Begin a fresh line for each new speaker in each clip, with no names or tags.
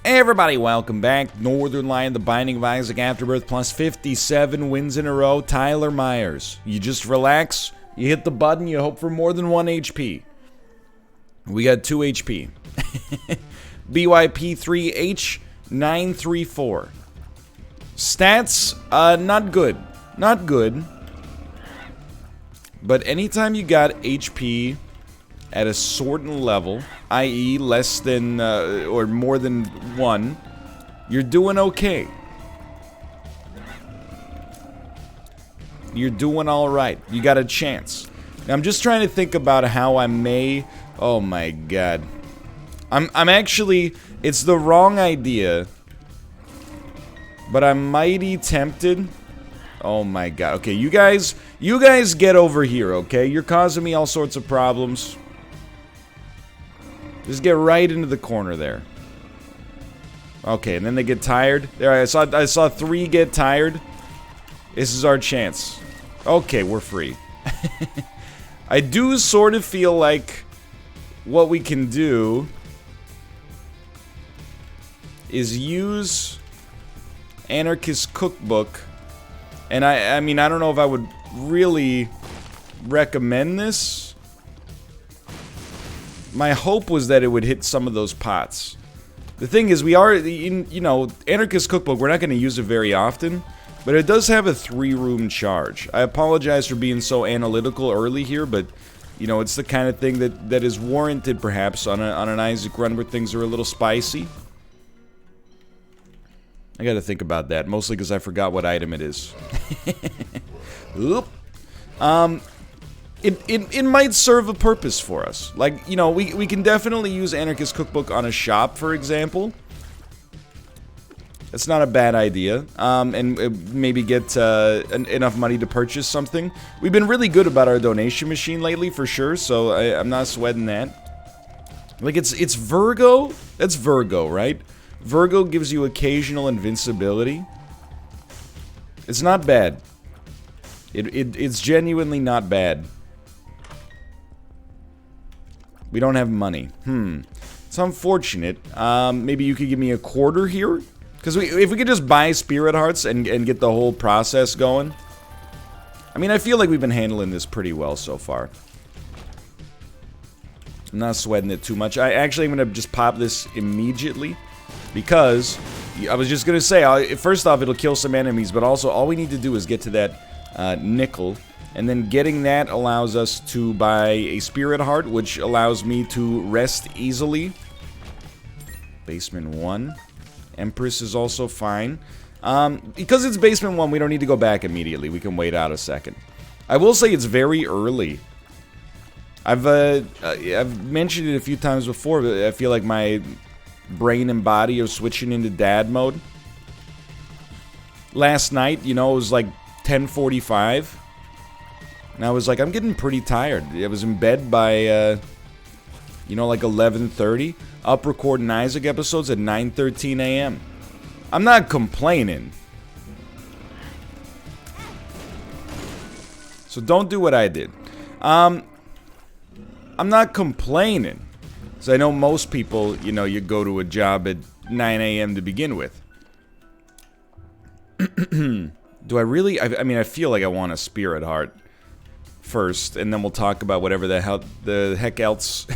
Hey everybody, welcome back. Northernlion, the Binding of Isaac Afterbirth, plus 57 wins in a row. Tyler Myers. You just relax, you hit the button, you hope for more than 1 HP. We got 2 HP. BYP3H934. Stats, not good. Not good. But anytime you got HP at a certain level, i.e. less than, or more than 1, you're doing okay. You're doing alright. You got a chance. Now, I'm just trying to think about how I may... Oh my god. I'm actually... It's the wrong idea. But I'm mighty tempted. Oh my god. Okay, you guys get over here, okay? You're causing me all sorts of problems. Just get right into the corner there. Okay, and then they get tired. There, I saw 3 get tired. This is our chance. Okay, we're free. I do sort of feel like what we can do is use Anarchist Cookbook. And I mean, I don't know if I would really recommend this. My hope was that it would hit some of those pots. The thing is, we are, you know, Anarchist Cookbook, we're not going to use it very often, but it does have a 3-room charge. I apologize for being so analytical early here, but, you know, it's the kind of thing that is warranted, perhaps, on an Isaac run where things are a little spicy. I gotta think about that, mostly because I forgot what item it is. Oop. It might serve a purpose for us. Like, you know, we can definitely use Anarchist Cookbook on a shop, for example. It's not a bad idea. And maybe get enough money to purchase something. We've been really good about our donation machine lately, for sure, so I'm not sweating that. Like, it's Virgo? That's Virgo, right? Virgo gives you occasional invincibility. It's not bad. It's genuinely not bad. We don't have money. It's unfortunate. Maybe you could give me a quarter here? Because if we could just buy Spirit Hearts and get the whole process going. I mean, I feel like we've been handling this pretty well so far. I'm not sweating it too much. I actually am going to just pop this immediately. Because, I was just going to say, first off, it'll kill some enemies. But also, all we need to do is get to that nickel. And then getting that allows us to buy a Spirit Heart, which allows me to rest easily. Basement 1. Empress is also fine. Because it's Basement 1, we don't need to go back immediately. We can wait out a second. I will say it's very early. I've mentioned it a few times before, but I feel like my brain and body are switching into dad mode. Last night, you know, it was like 10:45. And I was like, I'm getting pretty tired. I was in bed by, you know, like 11:30. Up recording Isaac episodes at 9:13 a.m. I'm not complaining. So don't do what I did. I'm not complaining. So I know most people, you know, you go to a job at 9 a.m. to begin with. Do I really? I mean, I feel like I want a Spirit Heart first, and then we'll talk about whatever the heck else.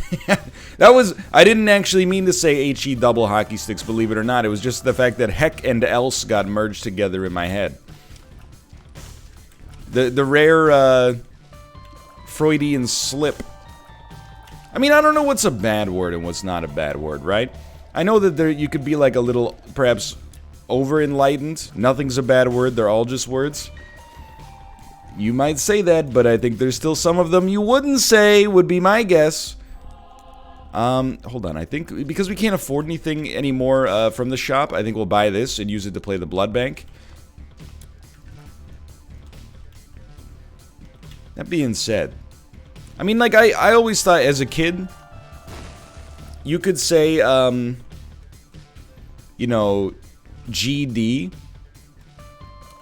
That was, I didn't actually mean to say HE double hockey sticks, believe it or not. It was just the fact that heck and else got merged together in my head. The rare Freudian slip. I mean, I don't know what's a bad word and what's not a bad word, right? I know that you could be like a little, perhaps, over-enlightened. Nothing's a bad word, they're all just words. You might say that, but I think there's still some of them you wouldn't say, would be my guess. Hold on, I think, because we can't afford anything anymore from the shop, I think we'll buy this and use it to play the blood bank. That being said, I mean, like, I always thought as a kid, you could say, you know, GD,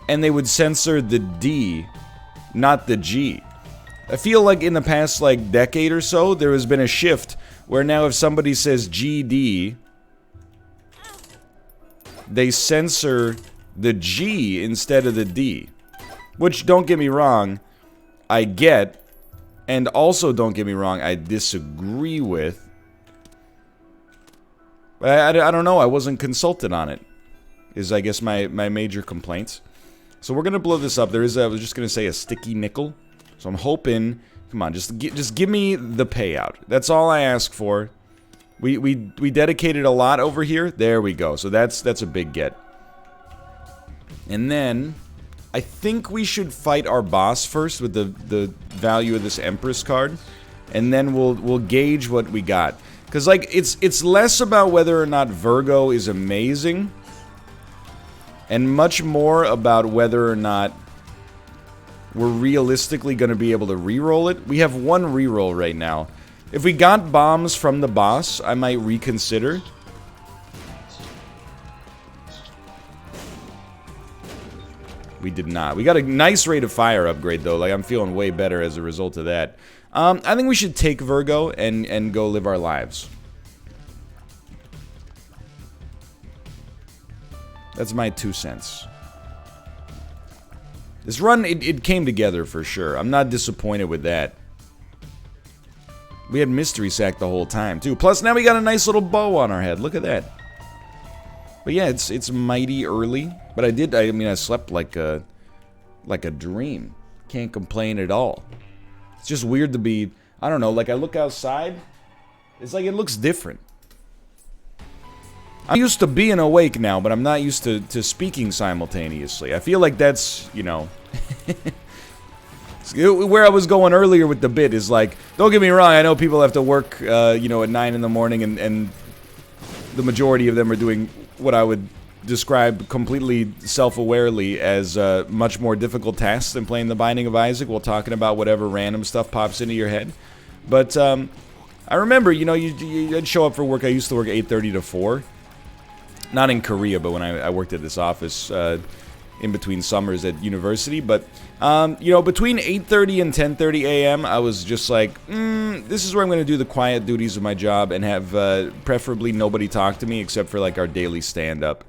and they would censor the D, not the G. I feel like in the past, like, decade or so, there has been a shift where now if somebody says GD, they censor the G instead of the D. Which, don't get me wrong, I get, and also, don't get me wrong, I disagree with. But I don't know, I wasn't consulted on it, is I guess my major complaints. So we're gonna blow this up. There is, I was just gonna say, a sticky nickel. So I'm hoping, come on, just give me the payout. That's all I ask for. We dedicated a lot over here. There we go. So that's a big get. And then I think we should fight our boss first with the value of this Empress card, and then we'll gauge what we got. Cause like it's less about whether or not Virgo is amazing, and much more about whether or not we're realistically going to be able to reroll it. We have one reroll right now. If we got bombs from the boss, I might reconsider. We did not. We got a nice rate of fire upgrade, though. Like, I'm feeling way better as a result of that. I think we should take Virgo and go live our lives. That's my 2 cents. This run, it came together for sure. I'm not disappointed with that. We had Mystery Sack the whole time, too. Plus, now we got a nice little bow on our head. Look at that. But yeah, it's mighty early. But I mean, I slept like a dream. Can't complain at all. It's just weird to be, I don't know, like I look outside, it's like it looks different. I'm used to being awake now, but I'm not used to speaking simultaneously. I feel like that's, you know... Where I was going earlier with the bit is like, don't get me wrong, I know people have to work, you know, at 9 in the morning, and the majority of them are doing what I would describe completely self-awarely as much more difficult tasks than playing The Binding of Isaac while talking about whatever random stuff pops into your head. But I remember, you know, you'd show up for work. I used to work 8:30 to 4. Not in Korea, but when I worked at this office in between summers at university. But, you know, between 8:30 and 10:30 a.m., I was just like, this is where I'm going to do the quiet duties of my job and have preferably nobody talk to me except for, like, our daily stand-up.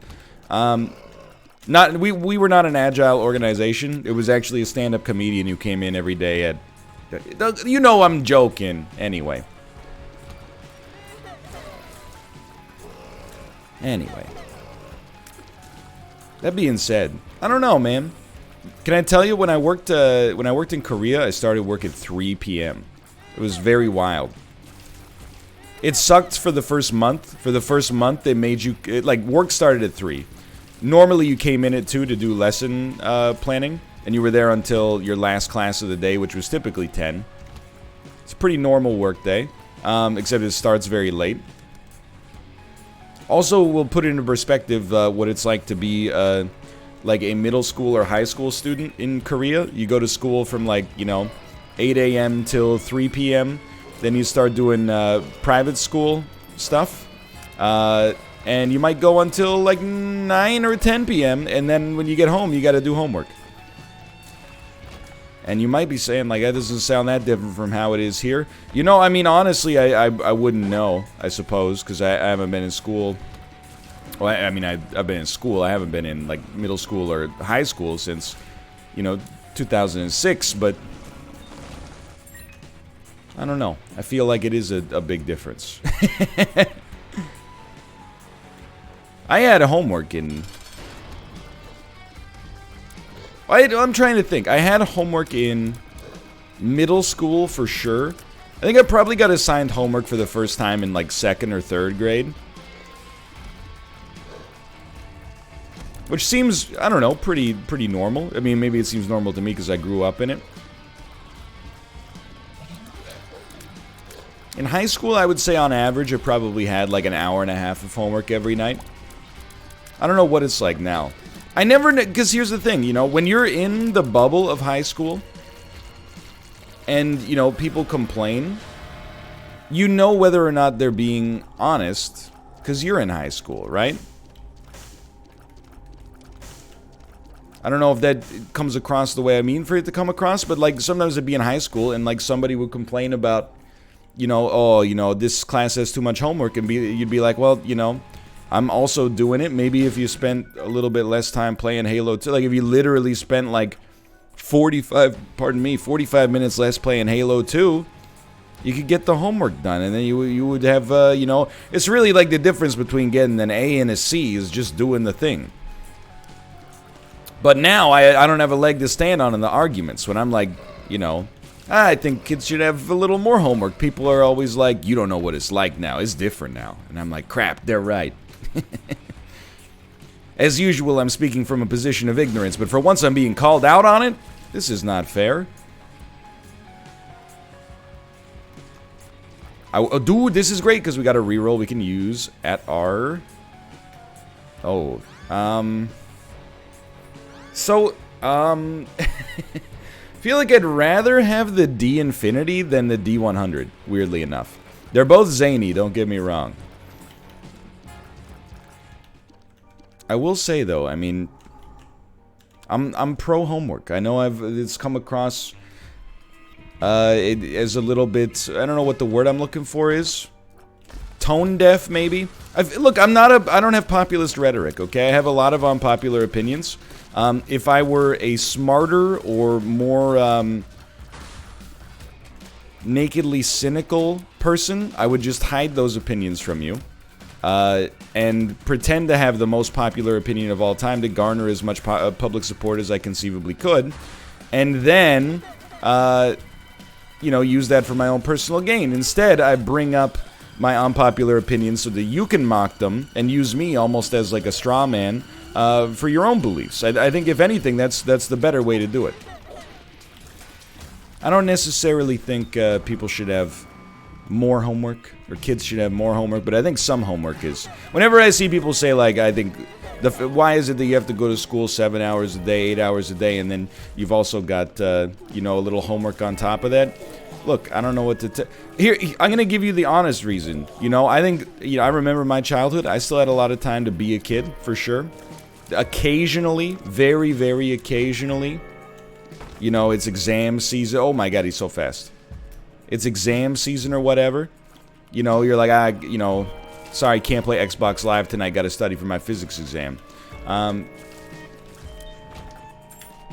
We were not an agile organization. It was actually a stand-up comedian who came in every day at... You know I'm joking, anyway. Anyway. That being said, I don't know, man. Can I tell you, when I worked in Korea, I started work at 3 p.m. It was very wild. It sucked for the first month. For the first month, they made you... like, work started at 3. Normally, you came in at 2 to do lesson planning, and you were there until your last class of the day, which was typically 10. It's a pretty normal work day, except it starts very late. Also, we'll put into perspective what it's like to be like a middle school or high school student in Korea. You go to school from, like, you know, 8 a.m. till 3 p.m. Then you start doing private school stuff. And you might go until like 9 or 10 p.m. And then when you get home, you got to do homework. And you might be saying, like, that doesn't sound that different from how it is here. You know, I mean, honestly, I wouldn't know, I suppose, because I haven't been in school. Well, I mean, I've been in school. I haven't been in, like, middle school or high school since, you know, 2006. But I don't know. I feel like it is a big difference. I had homework in... I'm trying to think. I had homework in middle school for sure. I think I probably got assigned homework for the first time in, like, 2nd or 3rd grade. Which seems, I don't know, pretty normal. I mean, maybe it seems normal to me because I grew up in it. In high school, I would say on average, I probably had like an hour and a half of homework every night. I don't know what it's like now. I never, because here's the thing, you know, when you're in the bubble of high school and, you know, people complain, you know whether or not they're being honest because you're in high school, right? I don't know if that comes across the way I mean for it to come across, but, like, sometimes I'd be in high school and, like, somebody would complain about, you know, oh, you know, this class has too much homework, and you'd be like, well, you know, I'm also doing it. Maybe if you spent a little bit less time playing Halo 2, like if you literally spent like 45 minutes less playing Halo 2, you could get the homework done, and then you would have, you know, it's really like the difference between getting an A and a C is just doing the thing. But now I don't have a leg to stand on in the arguments when I'm like, you know, I think kids should have a little more homework. People are always like, you don't know what it's like now. It's different now. And I'm like, crap, they're right. As usual, I'm speaking from a position of ignorance, but for once I'm being called out on it. This is not fair. Oh, dude, this is great because we got a reroll we can use at our... Oh, So, feel like I'd rather have the D Infinity than the D100, weirdly enough. They're both zany, don't get me wrong. I will say, though, I mean... I'm pro homework. I know it's come across... as a little bit, I don't know what the word I'm looking for is. Tone deaf, maybe. Look, I don't have populist rhetoric, okay? I have a lot of unpopular opinions. If I were a smarter or more nakedly cynical person, I would just hide those opinions from you. And pretend to have the most popular opinion of all time to garner as much public support as I conceivably could. And then... you know, use that for my own personal gain. Instead, I bring up my unpopular opinions so that you can mock them and use me almost as like a straw man for your own beliefs. I think, if anything, that's the better way to do it. I don't necessarily think people should have more homework, or kids should have more homework, but I think some homework is... Whenever I see people say, like, I think... why is it that you have to go to school 7 hours a day, 8 hours a day, and then you've also got, you know, a little homework on top of that? Look, I don't know what to Here, I'm going to give you the honest reason. You know, I think, you know, I remember my childhood. I still had a lot of time to be a kid, for sure. Occasionally, very, very occasionally, you know, it's exam season. Oh my god, he's so fast. It's exam season or whatever. You know, you're like, you know... Sorry, can't play Xbox Live tonight. Got to study for my physics exam.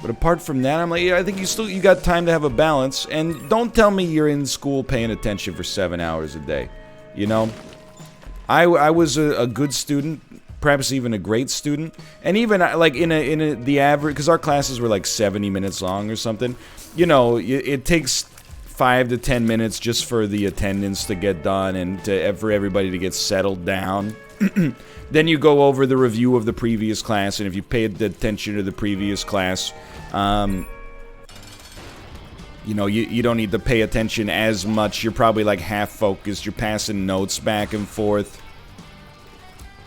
But apart from that, I'm like, yeah, I think you got time to have a balance. And don't tell me you're in school paying attention for 7 hours a day. You know, I was a good student, perhaps even a great student, and even like in the average, because our classes were like 70 minutes long or something. You know, it takes 5 to 10 minutes just for the attendance to get done and for everybody to get settled down. Then you go over the review of the previous class, and if you paid attention to the previous class, you know, you don't need to pay attention as much. You're probably like half focused. You're passing notes back and forth.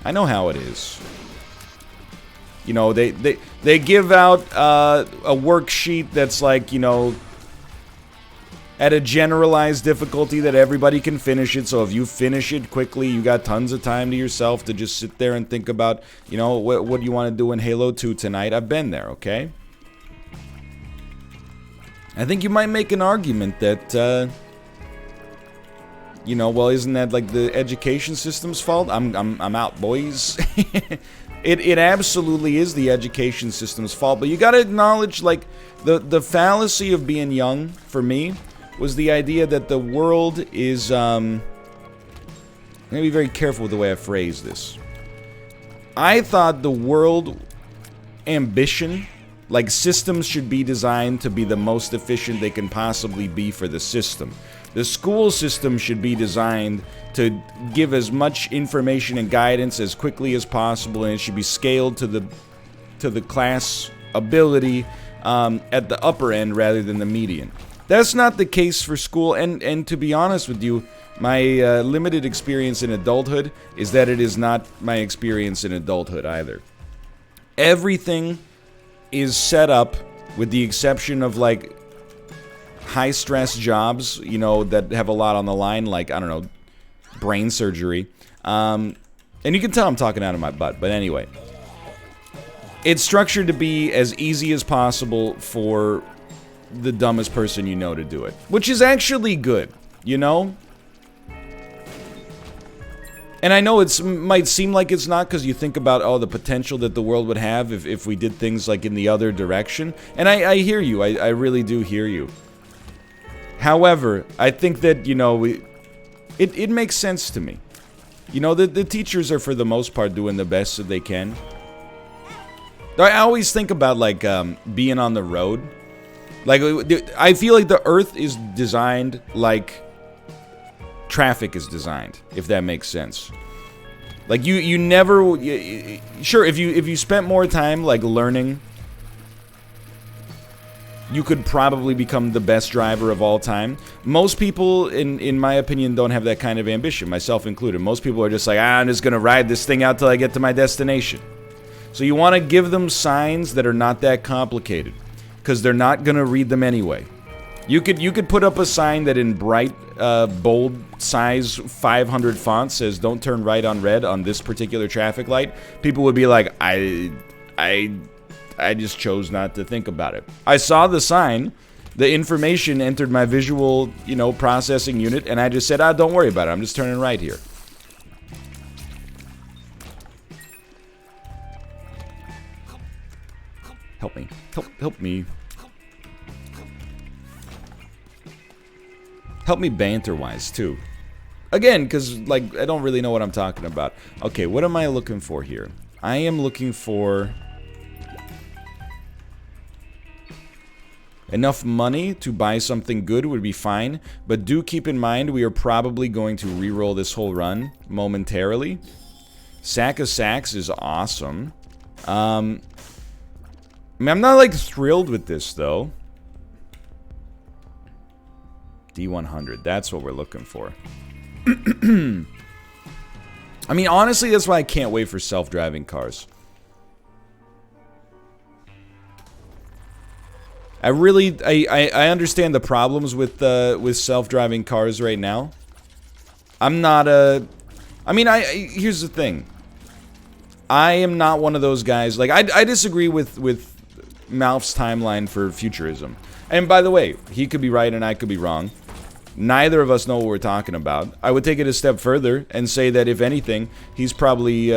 I know how it is. You know, they give out a worksheet that's like, you know, at a generalized difficulty that everybody can finish it. So if you finish it quickly, you got tons of time to yourself to just sit there and think about, you know, what do you want to do in Halo 2 tonight? I've been there, okay? I think you might make an argument that, you know, well, isn't that like the education system's fault? I'm out, boys. It absolutely is the education system's fault, but you gotta acknowledge, like, the fallacy of being young, for me, was the idea that the world is, I'm gonna be very careful with the way I phrase this. I thought the world ambition, like, systems should be designed to be the most efficient they can possibly be for the system. The school system should be designed to give as much information and guidance as quickly as possible, and it should be scaled to the class ability at the upper end rather than the median. That's not the case for school, and to be honest with you, my limited experience in adulthood is that it is not my experience in adulthood either. Everything is set up, with the exception of, like, high-stress jobs, you know, that have a lot on the line, like, I don't know, brain surgery. And you can tell I'm talking out of my butt, but anyway. It's structured to be as easy as possible for the dumbest person you know to do it. Which is actually good, you know? And I know it might seem like it's not because you think about, oh, the potential that the world would have if we did things like in the other direction. And I hear you. I really do hear you. However, I think that, you know, it makes sense to me. You know, the teachers are for the most part doing the best that they can. I always think about, like, being on the road. Like, I feel like the Earth is designed like traffic is designed, if that makes sense. Like, you never... Sure, if you spent more time, like, learning, you could probably become the best driver of all time. Most people, in my opinion, don't have that kind of ambition, myself included. Most people are just like, I'm just gonna ride this thing out till I get to my destination. So you want to give them signs that are not that complicated, because they're not gonna read them anyway. You could put up a sign that in bright, bold, size 500 font says "Don't turn right on red" on this particular traffic light. People would be like, I just chose not to think about it. I saw the sign, the information entered my visual, you know, processing unit, and I just said, don't worry about it. I'm just turning right here. Help me. Help me. Help me banter-wise, too. Again, because, like, I don't really know what I'm talking about. Okay, what am I looking for here? I am looking for... enough money to buy something good would be fine. But do keep in mind, we are probably going to reroll this whole run momentarily. Sack of Sacks is awesome. I mean, I'm not, like, thrilled with this, though. D100, that's what we're looking for. I mean, honestly, that's why I can't wait for self-driving cars. I understand the problems with self-driving cars right now. I'm not a... I mean, here's the thing. I am not one of those guys... Like, I disagree with Malf's timeline for Futurism. And by the way, he could be right and I could be wrong. Neither of us know what we're talking about. I would take it a step further and say that, if anything, he's probably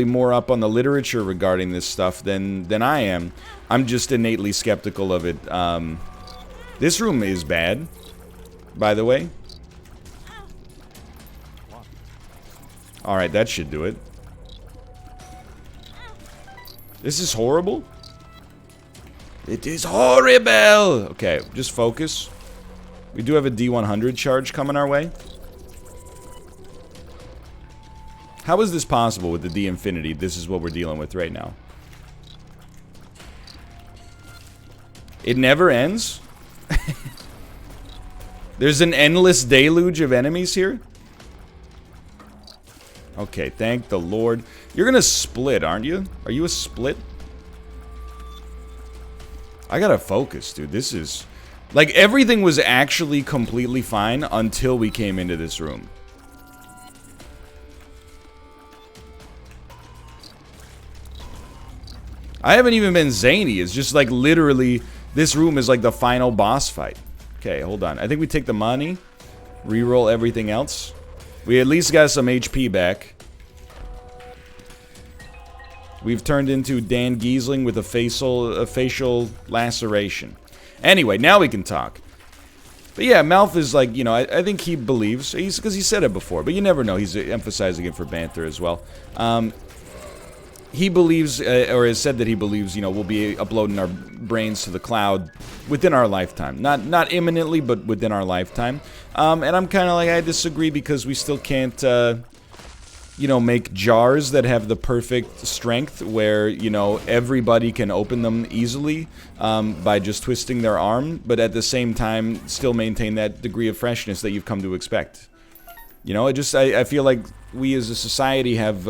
more up on the literature regarding this stuff than I am. I'm just innately skeptical of it. This room is bad, by the way. Alright, that should do it. This is horrible. It is horrible! Okay, just focus. We do have a D100 charge coming our way. How is this possible with the D Infinity? This is what we're dealing with right now. It never ends? There's an endless deluge of enemies here? Okay, thank the Lord. You're gonna split, aren't you? Are you a split? I gotta focus, dude. This is... Like, everything was actually completely fine until we came into this room. I haven't even been zany. It's just, like, literally, this room is, like, the final boss fight. Okay, hold on. I think we take the money, reroll everything else. We at least got some HP back. We've turned into Dan Giesling with a facial laceration. Anyway, now we can talk. But yeah, Malf is like, you know, I think he believes, because he said it before, but you never know. He's emphasizing it for banter as well. He believes, or has said that he believes, you know, we'll be uploading our brains to the cloud within our lifetime. Not imminently, but within our lifetime. And I'm kind of like, I disagree, because we still can't, you know, make jars that have the perfect strength where, you know, everybody can open them easily by just twisting their arm, but at the same time still maintain that degree of freshness that you've come to expect. You know, I feel like we as a society have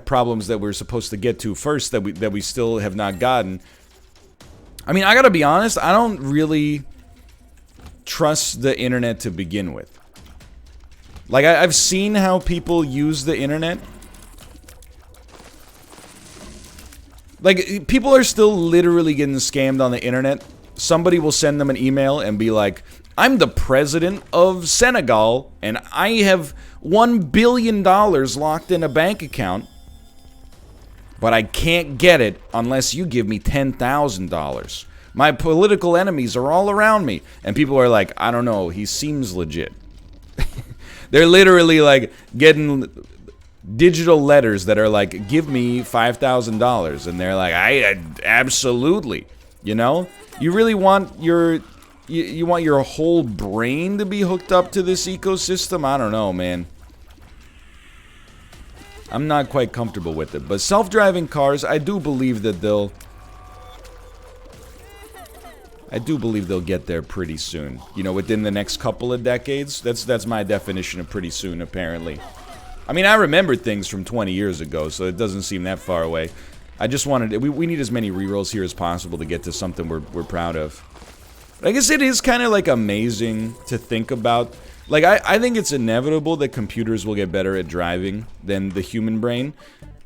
problems that we're supposed to get to first that we still have not gotten. I mean, I gotta be honest, I don't really trust the internet to begin with. Like, I've seen how people use the internet. Like, people are still literally getting scammed on the internet. Somebody will send them an email and be like, I'm the president of Senegal, and I have $1 billion locked in a bank account, but I can't get it unless you give me $10,000. My political enemies are all around me. And people are like, I don't know, he seems legit. They're literally like getting digital letters that are like, give me $5,000. And they're like, I absolutely. You know? You really want your... You want your whole brain to be hooked up to this ecosystem? I don't know, man. I'm not quite comfortable with it. But self-driving cars, I do believe that they'll... get there pretty soon. You know, within the next couple of decades. That's my definition of pretty soon, apparently. I mean, I remember things from 20 years ago, so it doesn't seem that far away. I just wanted... We need as many rerolls here as possible to get to something we're proud of. I guess it is kind of like amazing to think about. Like, I think it's inevitable that computers will get better at driving than the human brain.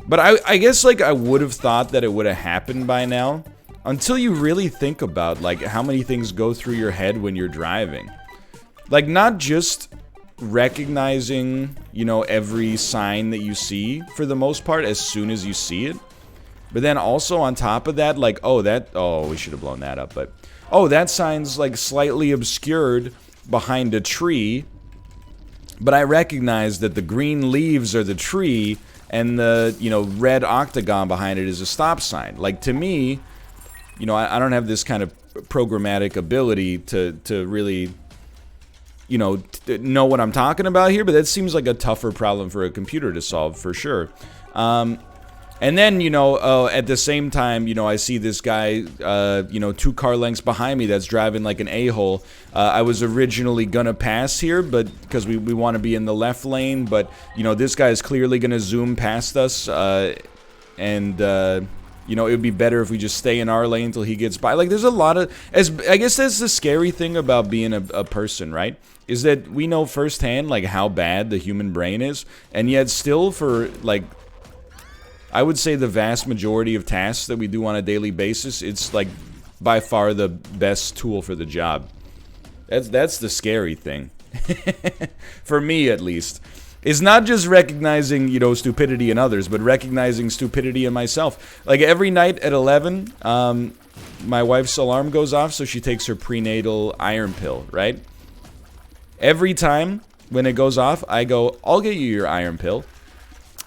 But I guess, like, I would have thought that it would have happened by now. Until you really think about, like, how many things go through your head when you're driving. Like, not just recognizing, you know, every sign that you see, for the most part, as soon as you see it. But then also on top of that, like, oh, we should have blown that up, but... Oh, that sign's like slightly obscured behind a tree, but I recognize that the green leaves are the tree and the, you know, red octagon behind it is a stop sign. Like, to me, you know, I don't have this kind of programmatic ability to really, you know what I'm talking about here, but that seems like a tougher problem for a computer to solve for sure. And then, you know, at the same time, you know, I see this guy, you know, 2 car lengths behind me that's driving like an a-hole. I was originally gonna pass here, but because we want to be in the left lane, but, you know, this guy is clearly gonna zoom past us, and, you know, it would be better if we just stay in our lane until he gets by. Like, there's a lot of... I guess that's the scary thing about being a person, right? Is that we know firsthand, like, how bad the human brain is, and yet still for, like... I would say the vast majority of tasks that we do on a daily basis, it's like by far the best tool for the job. That's the scary thing. For me, at least. Is not just recognizing, you know, stupidity in others, but recognizing stupidity in myself. Like, every night at 11, my wife's alarm goes off, so she takes her prenatal iron pill, right? Every time when it goes off, I go, I'll get you your iron pill.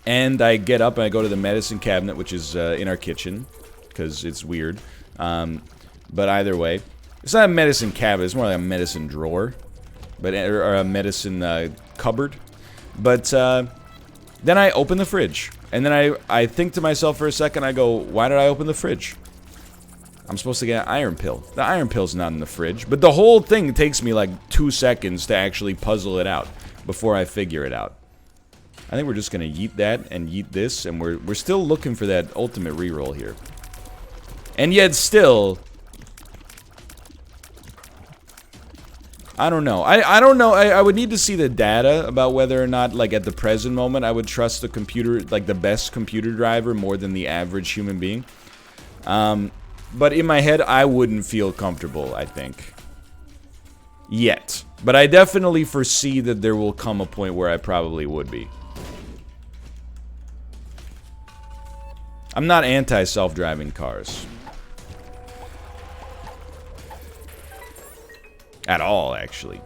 And I get up and I go to the medicine cabinet, which is in our kitchen, because it's weird. But either way, it's not a medicine cabinet, it's more like a medicine drawer. Or a medicine cupboard. But then I open the fridge. And then I think to myself for a second, I go, why did I open the fridge? I'm supposed to get an iron pill. The iron pill's not in the fridge. But the whole thing takes me like 2 seconds to actually puzzle it out before I figure it out. I think we're just gonna yeet that and yeet this, and we're still looking for that ultimate reroll here. And yet still... I don't know. I don't know. I would need to see the data about whether or not, like, at the present moment, I would trust the computer, like, the best computer driver more than the average human being. But in my head, I wouldn't feel comfortable, I think. Yet. But I definitely foresee that there will come a point where I probably would be. I'm not anti-self-driving cars. At all, actually.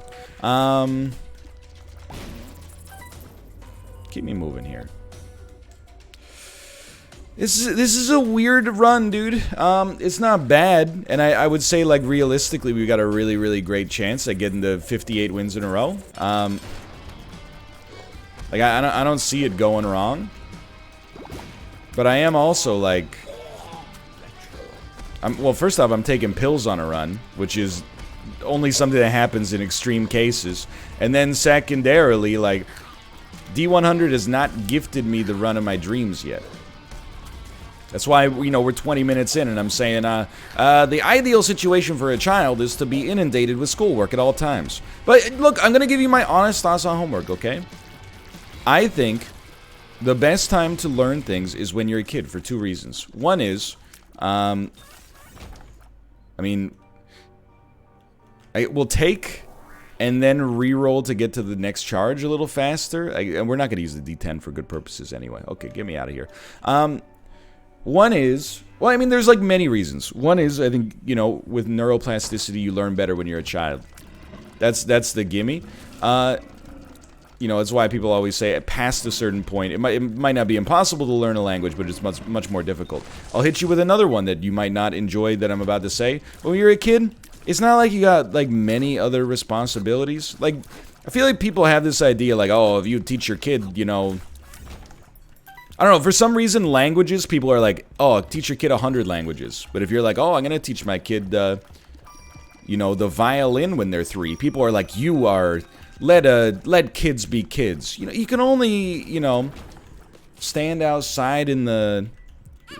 Keep me moving here. This is a weird run, dude. It's not bad, and I would say, like, realistically, we've got a really, really great chance at getting to 58 wins in a row. Like, I don't see it going wrong. But I am also, like... well, first off, I'm taking pills on a run, which is only something that happens in extreme cases. And then secondarily, like, D100 has not gifted me the run of my dreams yet. That's why, you know, we're 20 minutes in and I'm saying, the ideal situation for a child is to be inundated with schoolwork at all times. But, look, I'm gonna give you my honest thoughts on homework, okay? I think the best time to learn things is when you're a kid for 2 reasons. One is, I mean, it will take and then reroll to get to the next charge a little faster. And we're not going to use the D10 for good purposes anyway. Okay, get me out of here. One is, well, I mean, there's like many reasons. One is, I think, you know, with neuroplasticity, you learn better when you're a child. That's the gimme. You know, it's why people always say past a certain point, it might not be impossible to learn a language, but it's much more difficult. I'll hit you with another one that you might not enjoy that I'm about to say. When you're a kid, it's not like you got like many other responsibilities. Like, I feel like people have this idea like, oh, if you teach your kid, you know, I don't know, for some reason languages, people are like, oh, teach your kid 100 languages. But if you're like, oh, I'm gonna teach my kid you know, the violin when they're 3, people are like, you are let kids be kids. You know, you can only, you know, stand outside in the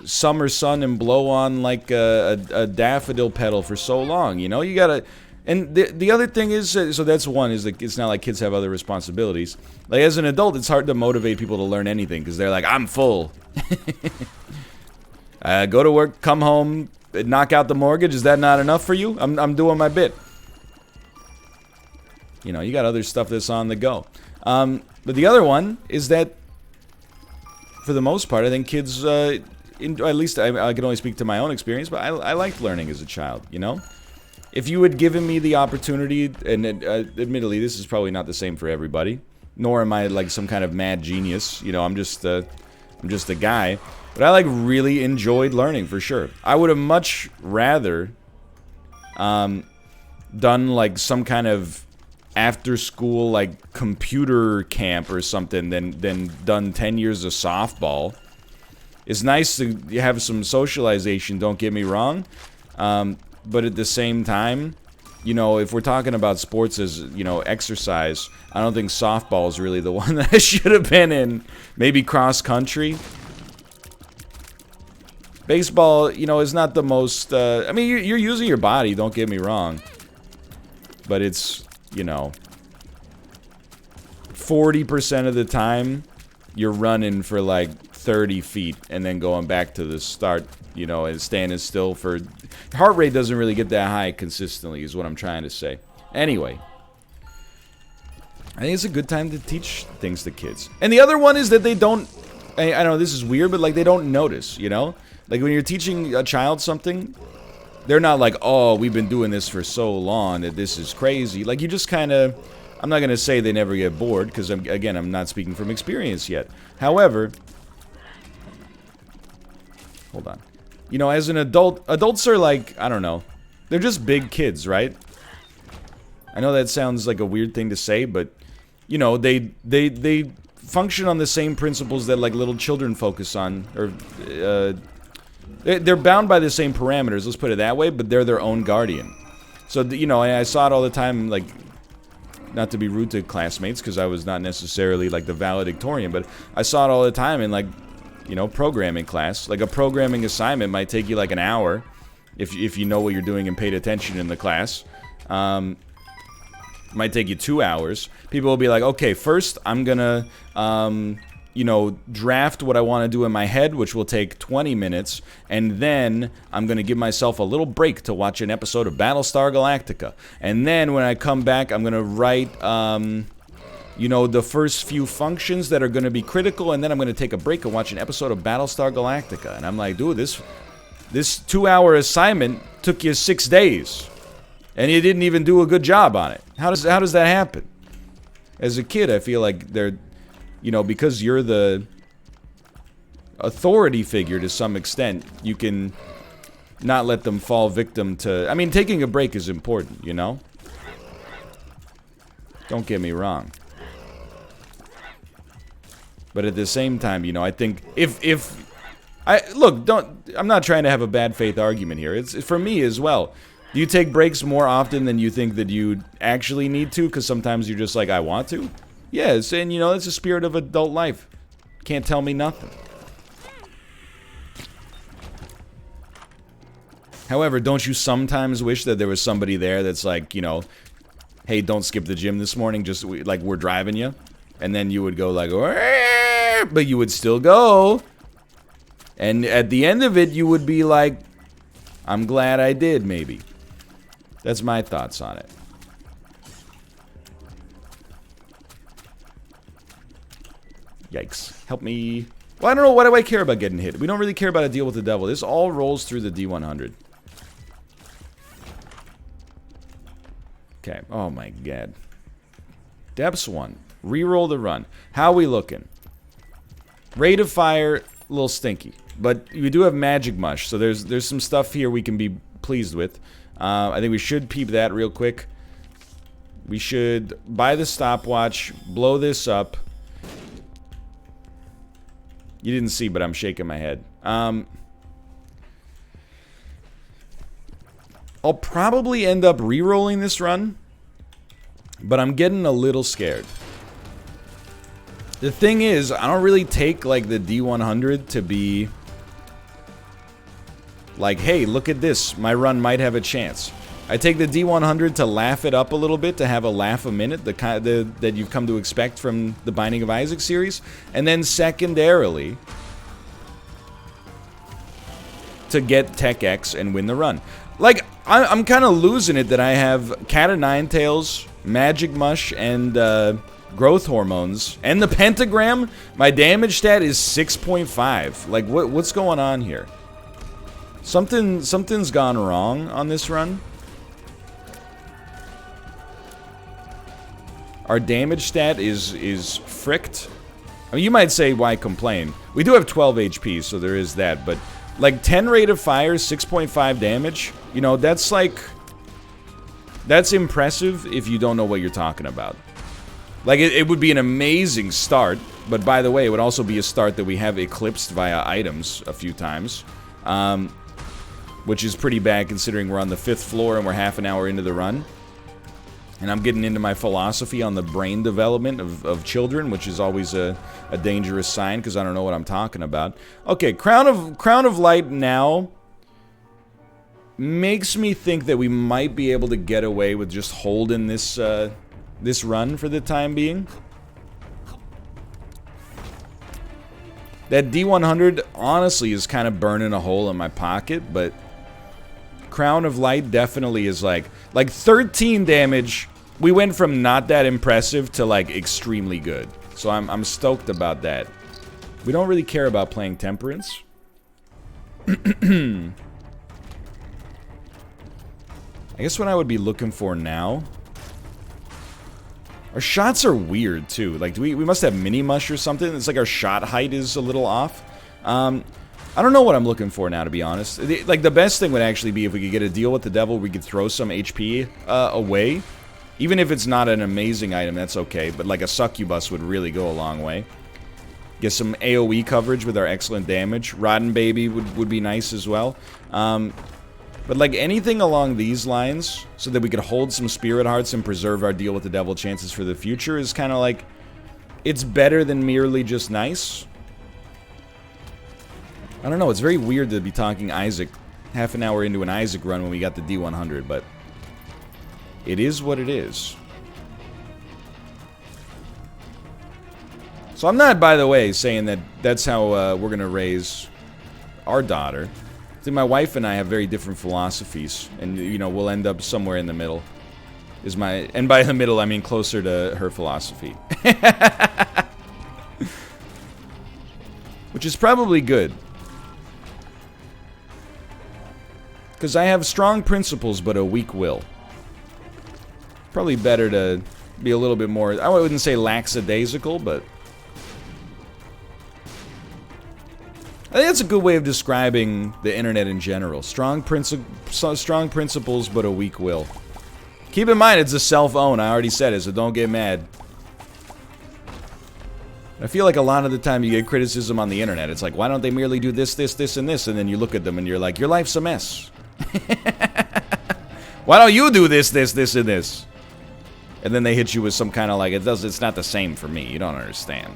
summer sun and blow on like a daffodil petal for so long, you know? You gotta, and the other thing is, so that's one, is like, it's not like kids have other responsibilities. Like, as an adult, it's hard to motivate people to learn anything, because they're like, I'm full. Go to work, come home, knock out the mortgage, is that not enough for you? I'm doing my bit. You know, you got other stuff that's on the go. But the other one is that, for the most part, I think kids, at least I can only speak to my own experience, but I liked learning as a child, you know? If you had given me the opportunity, and admittedly, this is probably not the same for everybody, nor am I like some kind of mad genius, you know, I'm just a guy, but I like really enjoyed learning, for sure. I would have much rather done like some kind of after school like computer camp or something than done 10 years of softball. It's nice to have some socialization, don't get me wrong, but at the same time, you know, if we're talking about sports as, you know, exercise, I don't think softball is really the one that I should have been in. Maybe cross country. Baseball, you know, is not the most, I mean, you're using your body, don't get me wrong, but it's, you know, 40% of the time, you're running for like 30 feet and then going back to the start, you know, and standing still for... Heart rate doesn't really get that high consistently, is what I'm trying to say. Anyway, I think it's a good time to teach things to kids. And the other one is that they don't... I know this is weird, but like they don't notice, you know? Like when you're teaching a child something, they're not like, oh, we've been doing this for so long that this is crazy. Like, you just kind of... I'm not going to say they never get bored, because, again, I'm not speaking from experience yet. However... Hold on. You know, as an adult... Adults are like, I don't know. They're just big kids, right? I know that sounds like a weird thing to say, but... You know, they function on the same principles that, like, little children focus on. Or, they're bound by the same parameters, let's put it that way, but they're their own guardian. So, you know, I saw it all the time, like, not to be rude to classmates, because I was not necessarily, like, the valedictorian, but I saw it all the time in, like, you know, programming class. Like, a programming assignment might take you, like, an hour, if you know what you're doing and paid attention in the class. Might take you 2 hours. People will be like, okay, first, I'm gonna, you know, draft what I want to do in my head, which will take 20 minutes, and then I'm going to give myself a little break to watch an episode of Battlestar Galactica. And then when I come back, I'm going to write, you know, the first few functions that are going to be critical, and then I'm going to take a break and watch an episode of Battlestar Galactica. And I'm like, dude, this 2-hour assignment took you 6 days, and you didn't even do a good job on it. How does that happen? As a kid, I feel like they're... You know, because you're the authority figure to some extent, you can not let them fall victim to... I mean, taking a break is important, you know? Don't get me wrong. But at the same time, you know, I think I'm not trying to have a bad faith argument here. It's for me as well. Do you take breaks more often than you think that you actually need to? Because sometimes you're just like, I want to? Yes, and you know, that's the spirit of adult life. Can't tell me nothing. However, don't you sometimes wish that there was somebody there that's like, you know, hey, don't skip the gym this morning, just like we're driving you? And then you would go like, but you would still go. And at the end of it, you would be like, I'm glad I did, maybe. That's my thoughts on it. Yikes. Help me. Well, I don't know. Why do I care about getting hit? We don't really care about a deal with the devil. This all rolls through the D100. Okay. Oh, my God. Depths 1. Reroll the run. How are we looking? Rate of fire, a little stinky. But we do have magic mush, so there's some stuff here we can be pleased with. I think we should peep that real quick. We should buy the stopwatch, blow this up. You didn't see, but I'm shaking my head. I'll probably end up re-rolling this run, but I'm getting a little scared. The thing is, I don't really take, like, the D100 to be like, hey, look at this, my run might have a chance. I take the D100 to laugh it up a little bit, to have a laugh a minute, the kind that you've come to expect from the Binding of Isaac series, and then secondarily to get Tech X and win the run. Like, I'm kind of losing it that I have Cat of Nine Tails, Magic Mush, and growth hormones, and the pentagram. My damage stat is 6.5. Like, what's going on here? Something's gone wrong on this run. Our damage stat is fricked. I mean, you might say, why complain? We do have 12 HP, so there is that, but like 10 rate of fire, 6.5 damage, you know, that's like, that's impressive if you don't know what you're talking about. Like, it would be an amazing start, but by the way, it would also be a start that we have eclipsed via items a few times, which is pretty bad considering we're on the 5th floor and we're half an hour into the run. And I'm getting into my philosophy on the brain development of children, which is always a dangerous sign because I don't know what I'm talking about. Okay, Crown of Light now makes me think that we might be able to get away with just holding this this run for the time being. That D100 honestly is kind of burning a hole in my pocket, but Crown of Light definitely is like 13 damage. We went from not that impressive to like extremely good. So I'm stoked about that. We don't really care about playing Temperance. I guess what I would be looking for now. Our shots are weird too. Like, we must have mini mush or something. It's like our shot height is a little off. I don't know what I'm looking for now, to be honest. Like, the best thing would actually be if we could get a deal with the devil, we could throw some HP away. Even if it's not an amazing item, that's okay. But like a succubus would really go a long way. Get some AoE coverage with our excellent damage. Rotten Baby would be nice as well. But like anything along these lines, so that we could hold some spirit hearts and preserve our deal with the devil chances for the future, is kind of like, it's better than merely just nice. I don't know, it's very weird to be talking Isaac half an hour into an Isaac run when we got the D100, but it is what it is. So I'm not, by the way, saying that that's how we're gonna raise our daughter. I think my wife and I have very different philosophies, and, you know, we'll end up somewhere in the middle. And by the middle, I mean closer to her philosophy. Which is probably good. Because I have strong principles, but a weak will. Probably better to be a little bit more, I wouldn't say lackadaisical, but I think that's a good way of describing the internet in general. Strong principles, but a weak will. Keep in mind, it's a self-own. I already said it, so don't get mad. I feel like a lot of the time you get criticism on the internet. It's like, why don't they merely do this, this, this, and this? And then you look at them and you're like, your life's a mess. Why don't you do this, this, this, and this? And then they hit you with some kind of like, it's not the same for me. You don't understand.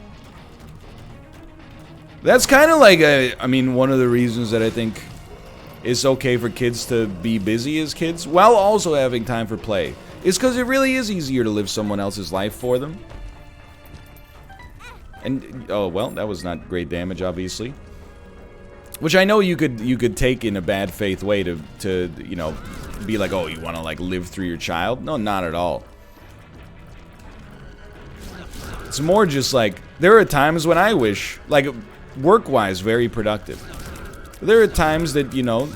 That's kind of like, I mean, one of the reasons that I think it's okay for kids to be busy as kids, while also having time for play, is because it really is easier to live someone else's life for them. And, oh, well, that was not great damage, obviously. Which I know you could take in a bad faith way to you know, be like, oh, you want to, like, live through your child? No, not at all. It's more just like, there are times when I wish, like, work-wise, very productive. There are times that, you know,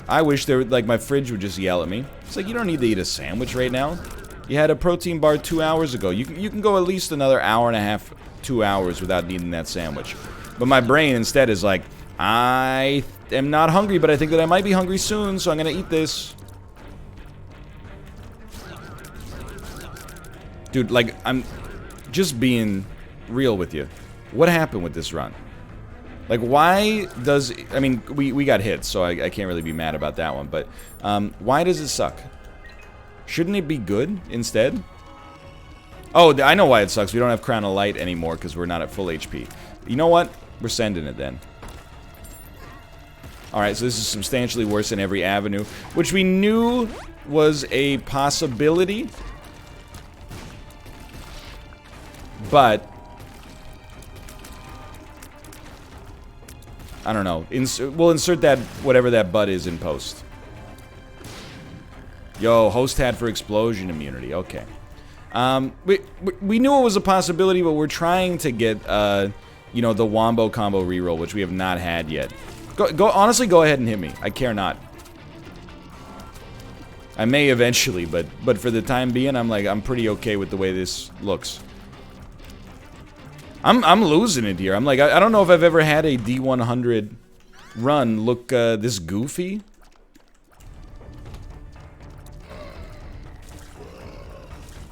I wish there, like, my fridge would just yell at me. It's like, you don't need to eat a sandwich right now. You had a protein bar 2 hours ago. You can go at least another hour and a half, 2 hours without needing that sandwich. But my brain instead is like, I am not hungry, but I think that I might be hungry soon, so I'm gonna eat this. Dude, like, I'm just being real with you. What happened with this run? Like, why does... I mean, we got hit, so I can't really be mad about that one, but why does it suck? Shouldn't it be good instead? Oh, I know why it sucks. We don't have Crown of Light anymore because we're not at full HP. You know what? We're sending it then. Alright, so this is substantially worse in every avenue, which we knew was a possibility. But I don't know. We'll insert that, whatever that bud is, in post. Yo, host hat for explosion immunity. Okay. We knew it was a possibility, but we're trying to get, you know, the Wombo combo reroll, which we have not had yet. Honestly, go ahead and hit me. I care not. I may eventually, but for the time being, I'm pretty okay with the way this looks. I'm losing it here. I'm like, I don't know if I've ever had a D100 run look this goofy.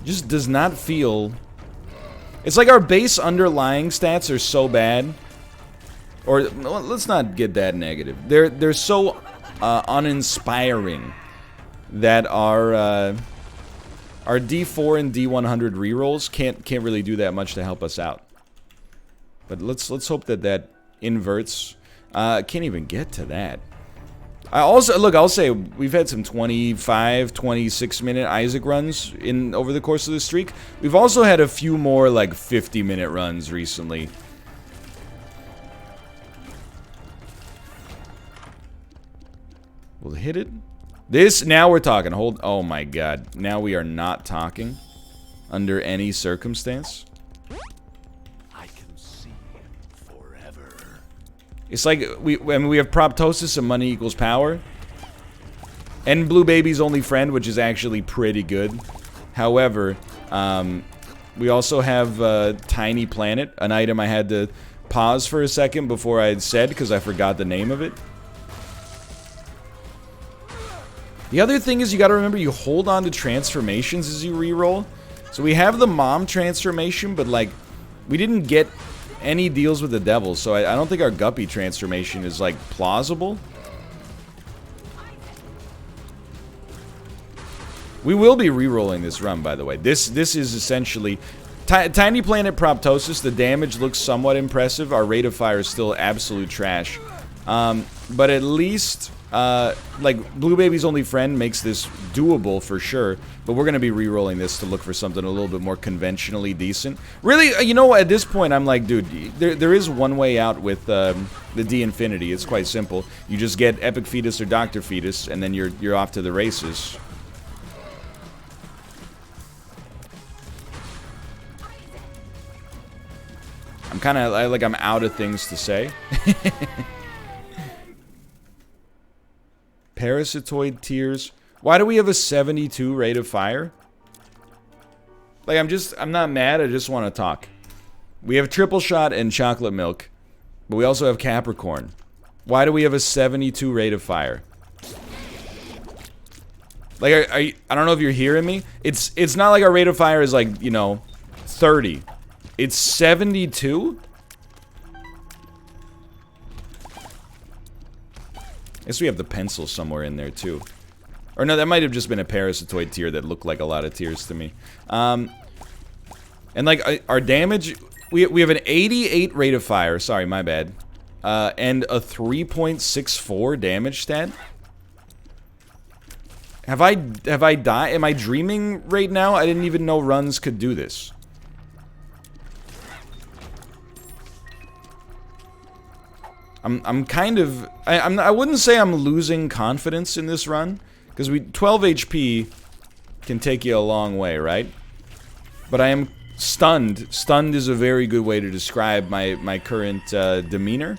Just does not feel... It's like our base underlying stats are so bad. Or, let's not get that negative. They're so uninspiring that our D4 and D100 rerolls can't really do that much to help us out. But let's hope that inverts. Can't even get to that. I also, look, I'll say we've had some 25, 26-minute Isaac runs over the course of the streak. We've also had a few more, like, 50-minute runs recently. We'll hit it. This, now we're talking. Oh my god. Now we are not talking under any circumstance. It's like, I mean, we have Proptosis and money equals power. And Blue Baby's only friend, which is actually pretty good. However, we also have Tiny Planet, an item I had to pause for a second before I had said, because I forgot the name of it. The other thing is, you gotta remember, you hold on to transformations as you reroll. So we have the Mom transformation, but, like, we didn't get any deals with the devil, so I don't think our Guppy transformation is, like, plausible. We will be re-rolling this run, by the way. This is essentially... Tiny Planet Proptosis, the damage looks somewhat impressive. Our rate of fire is still absolute trash. But at least... like, Blue Baby's only friend makes this doable for sure, but we're gonna be re-rolling this to look for something a little bit more conventionally decent. Really, you know what, at this point, I'm like, dude, there is one way out with, the D-Infinity. It's quite simple. You just get Epic Fetus or Dr. Fetus, and then you're off to the races. I'm kinda, like, I'm out of things to say. Parasitoid Tears. Why do we have a 72 rate of fire? Like, I'm not mad, I just want to talk. We have Triple Shot and Chocolate Milk, but we also have Capricorn. Why do we have a 72 rate of fire? Like, I don't know if you're hearing me. It's not like our rate of fire is, like, you know, 30. It's 72? I guess we have the pencil somewhere in there, too. Or no, that might have just been a Parasitoid Tear that looked like a lot of tears to me. And, like, our damage... We have an 88 rate of fire. Sorry, my bad. And a 3.64 damage stat. Have I died? Am I dreaming right now? I didn't even know runs could do this. I'm kind of... I wouldn't say I'm losing confidence in this run, because 12 HP can take you a long way, right? But I am stunned. Stunned is a very good way to describe my current demeanor.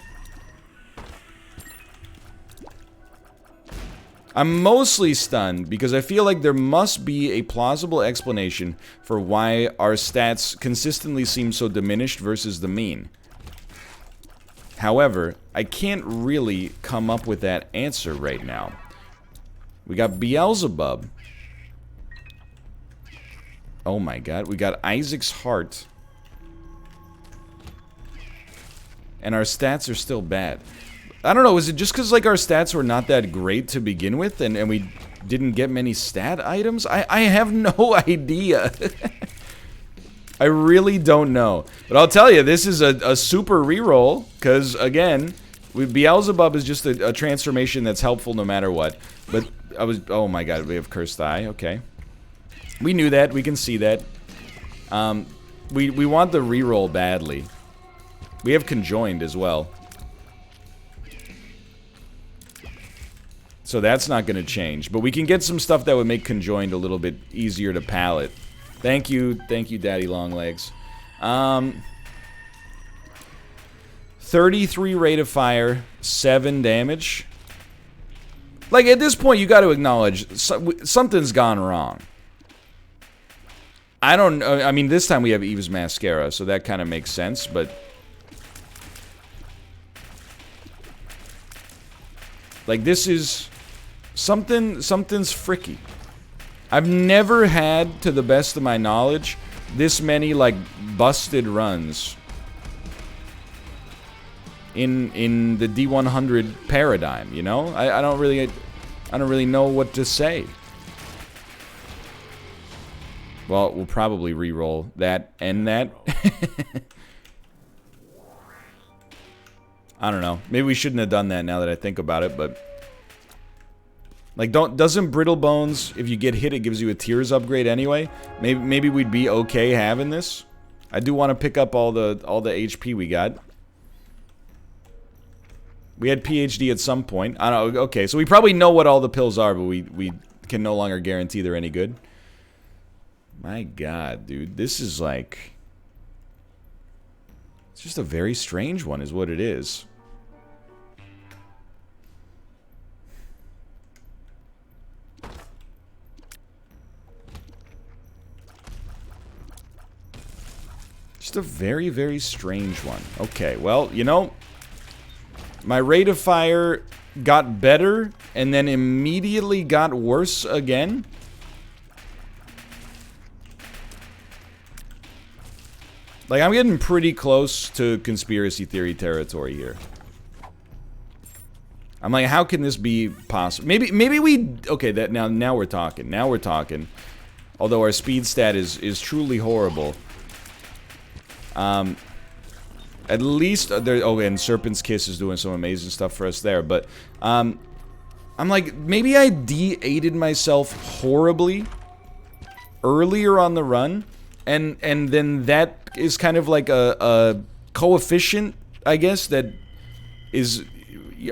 I'm mostly stunned because I feel like there must be a plausible explanation for why our stats consistently seem so diminished versus the mean. However, I can't really come up with that answer right now. We got Beelzebub. Oh my god, we got Isaac's heart. And our stats are still bad. I don't know, is it just because, like, our stats were not that great to begin with, and we didn't get many stat items? I have no idea. I really don't know. But I'll tell you, this is a super reroll, because, again, Beelzebub is just a transformation that's helpful no matter what. But oh my god, we have Cursed Eye, okay. We knew that, we can see that. We want the reroll badly. We have Conjoined as well. So that's not going to change. But we can get some stuff that would make Conjoined a little bit easier to palette. Thank you, Daddy Longlegs. 33 rate of fire, 7 damage. Like, at this point, you got to acknowledge something's gone wrong. I don't know. I mean, this time we have Eve's Mascara, so that kind of makes sense, but... like, this is... something's fricky. I've never had, to the best of my knowledge, this many, like, busted runs in the D100 paradigm, you know? I don't really know what to say. Well, we'll probably re-roll that and that. I don't know. Maybe we shouldn't have done that now that I think about it, but... like, doesn't Brittle Bones, if you get hit, it gives you a Tears upgrade anyway? Maybe we'd be okay having this. I do want to pick up all the HP we got. We had PhD at some point. I don't know. Okay, so we probably know what all the pills are, but we can no longer guarantee they're any good. My god, dude. This is like... it's just a very strange one is what it is. Just a very, very strange one. Okay, well, you know, my rate of fire got better and then immediately got worse again. Like, I'm getting pretty close to conspiracy theory territory here. I'm like, how can this be possible? Maybe we... okay, that now we're talking. Now we're talking. Although our speed stat is truly horrible. At least there. Oh, and Serpent's Kiss is doing some amazing stuff for us there. But I'm like, maybe I de-aided myself horribly earlier on the run, and then that is kind of like a coefficient, I guess, that is,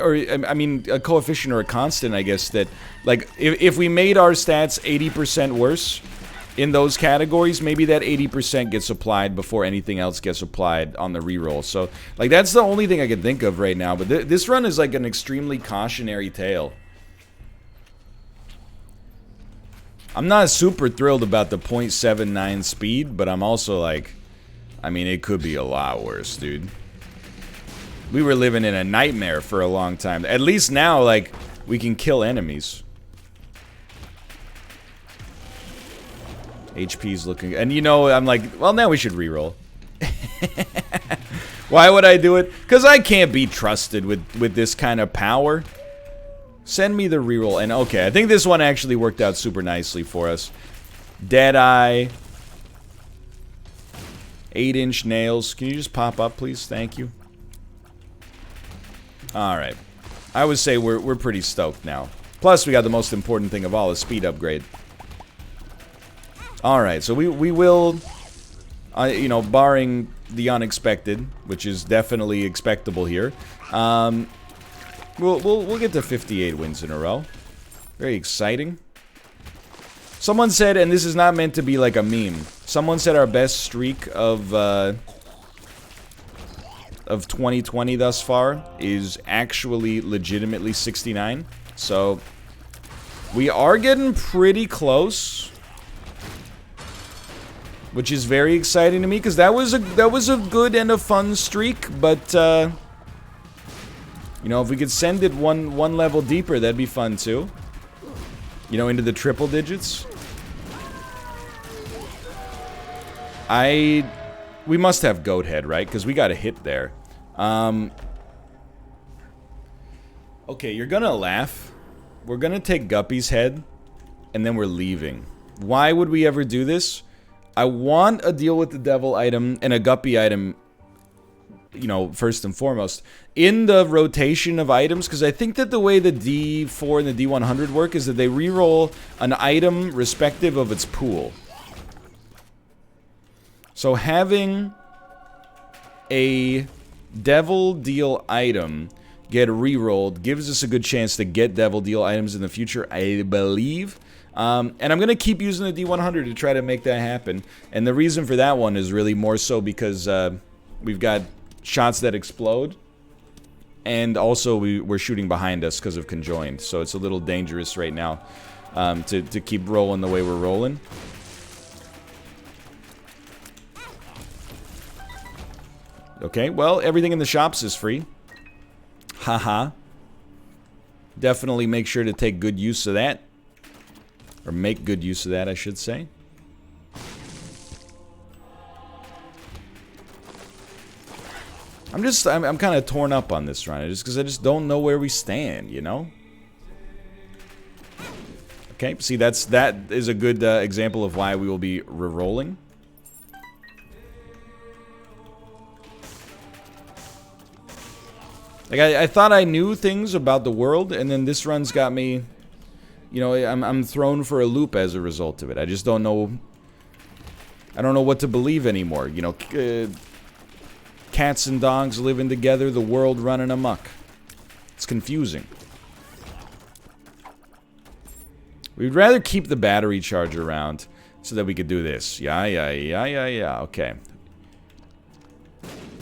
or I mean, a coefficient or a constant, I guess, that like if we made our stats 80% worse in those categories, maybe that 80% gets applied before anything else gets applied on the reroll. So, like, that's the only thing I can think of right now. But this run is like an extremely cautionary tale. I'm not super thrilled about the 0.79 speed, but I'm also like, I mean, it could be a lot worse, dude. We were living in a nightmare for a long time. At least now, like, we can kill enemies. HP's looking... and you know, I'm like, well, now we should reroll. Why would I do it? Because I can't be trusted with this kind of power. Send me the reroll. And okay, I think this one actually worked out super nicely for us. Deadeye. 8-inch nails. Can you just pop up, please? Thank you. Alright. I would say we're pretty stoked now. Plus, we got the most important thing of all, a speed upgrade. Alright, so we will, you know, barring the unexpected, which is definitely expectable here, we'll get to 58 wins in a row. Very exciting. Someone said, and this is not meant to be like a meme, someone said our best streak of 2020 thus far is actually legitimately 69. So we are getting pretty close, which is very exciting to me because that was a good and a fun streak. But you know, if we could send it one level deeper, that'd be fun too. You know, into the triple digits. We must have goat head, right? Because we got a hit there. Okay, you're gonna laugh. We're gonna take Guppy's head, and then we're leaving. Why would we ever do this? I want a deal with the devil item and a Guppy item, you know, first and foremost, in the rotation of items, because I think that the way the D4 and the D100 work is that they reroll an item respective of its pool. So having a devil deal item get rerolled gives us a good chance to get devil deal items in the future, I believe. And I'm going to keep using the D100 to try to make that happen. And the reason for that one is really more so because we've got shots that explode. And also we're shooting behind us because of conjoined. So it's a little dangerous right now to keep rolling the way we're rolling. Okay, well, everything in the shops is free. Haha. Definitely make sure to take good use of that. Or make good use of that, I should say. I'm kind of torn up on this run, just because I just don't know where we stand, you know? Okay, see, that is a good example of why we will be re-rolling. Like, I thought I knew things about the world, and then this run's got me, you know, I'm thrown for a loop as a result of it. I just don't know, I don't know what to believe anymore, you know, cats and dogs living together, the world running amok. It's confusing. We'd rather keep the battery charger around so that we could do this. Yeah, okay.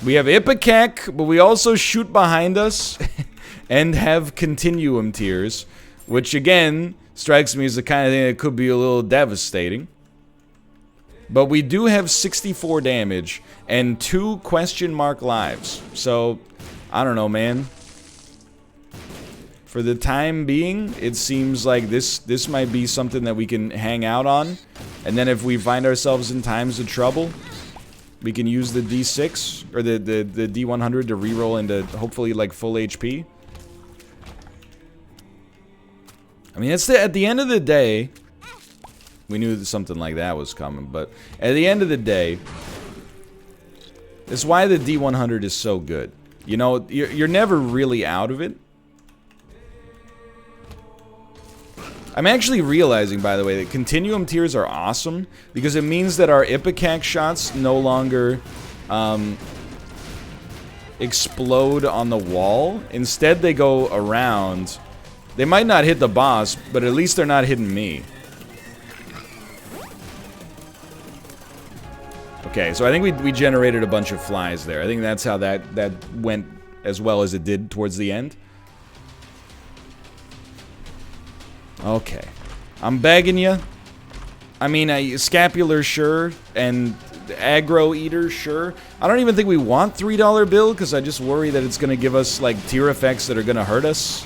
We have Ipecac, but we also shoot behind us and have continuum tiers, which again strikes me as the kind of thing that could be a little devastating. But we do have 64 damage and 2 question mark lives. So, I don't know, man. For the time being, it seems like this might be something that we can hang out on. And then if we find ourselves in times of trouble, we can use the D6 or the D100 to reroll into hopefully like full HP. I mean, at the end of the day, we knew that something like that was coming, but at the end of the day, it's why the D100 is so good. You know, you're never really out of it. I'm actually realizing, by the way, that continuum tiers are awesome because it means that our Ipecac shots no longer explode on the wall. Instead, they go around. They might not hit the boss, but at least they're not hitting me. Okay, so I think we generated a bunch of flies there. I think that's how that went as well as it did towards the end. Okay. I'm begging you. I mean, scapular, sure, and aggro eater, sure. I don't even think we want $3 bill, because I just worry that it's going to give us, like, tier effects that are going to hurt us.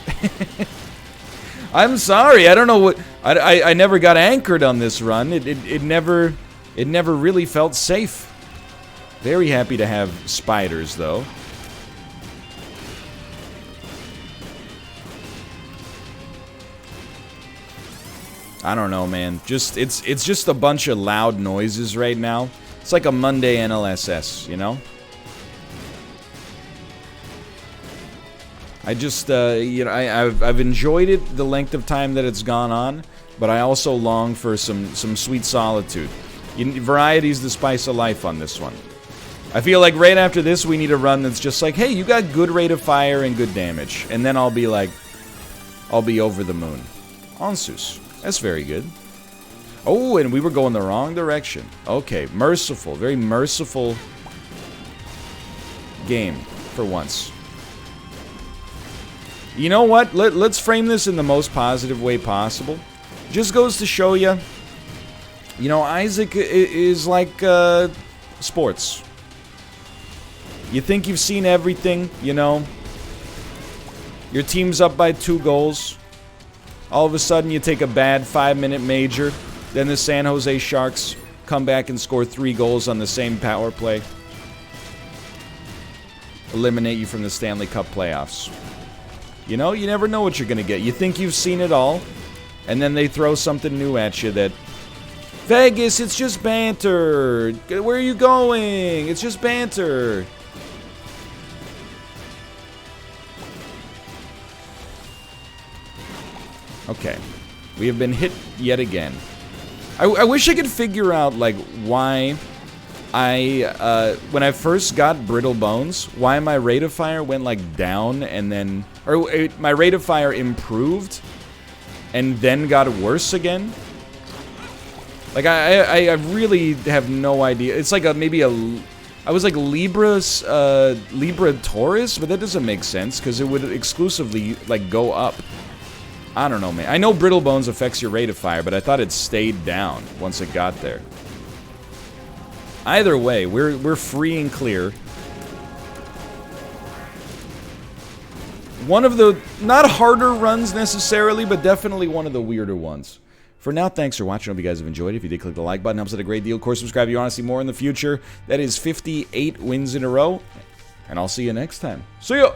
I'm sorry, I don't know what... I never got anchored on this run. It never really felt safe. Very happy to have spiders, though. I don't know, man. It's just a bunch of loud noises right now. It's like a Monday NLSS, you know? I just, you know, I've enjoyed it the length of time that it's gone on, but I also long for some sweet solitude. Variety's the spice of life on this one. I feel like right after this, we need a run that's just like, hey, you got good rate of fire and good damage. And then I'll be like, I'll be over the moon. Onsus. That's very good. Oh, and we were going the wrong direction. Okay, merciful. Very merciful game for once. You know what? Let's frame this in the most positive way possible. Just goes to show you, you know, Isaac is like sports. You think you've seen everything, you know. Your team's up by 2 goals. All of a sudden, you take a bad 5-minute major. Then the San Jose Sharks come back and score 3 goals on the same power play. Eliminate you from the Stanley Cup playoffs. You know, you never know what you're going to get. You think you've seen it all, and then they throw something new at you that... Vegas, it's just banter. Where are you going? It's just banter. Okay. We have been hit yet again. I wish I could figure out, like, why when I first got Brittle Bones, why my rate of fire went, like, down and then... Or my rate of fire improved and then got worse again. Like, I really have no idea. It's like maybe I was like Libra Taurus, but that doesn't make sense because it would exclusively, like, go up. I don't know, man. I know Brittle Bones affects your rate of fire, but I thought it stayed down once it got there. Either way, we're free and clear. One of the, not harder runs necessarily, but definitely one of the weirder ones. For now, thanks for watching. I hope you guys have enjoyed it. If you did, click the like button. Helps out a great deal. Of course, subscribe if you want to see more in the future. That is 58 wins in a row. And I'll see you next time. See ya!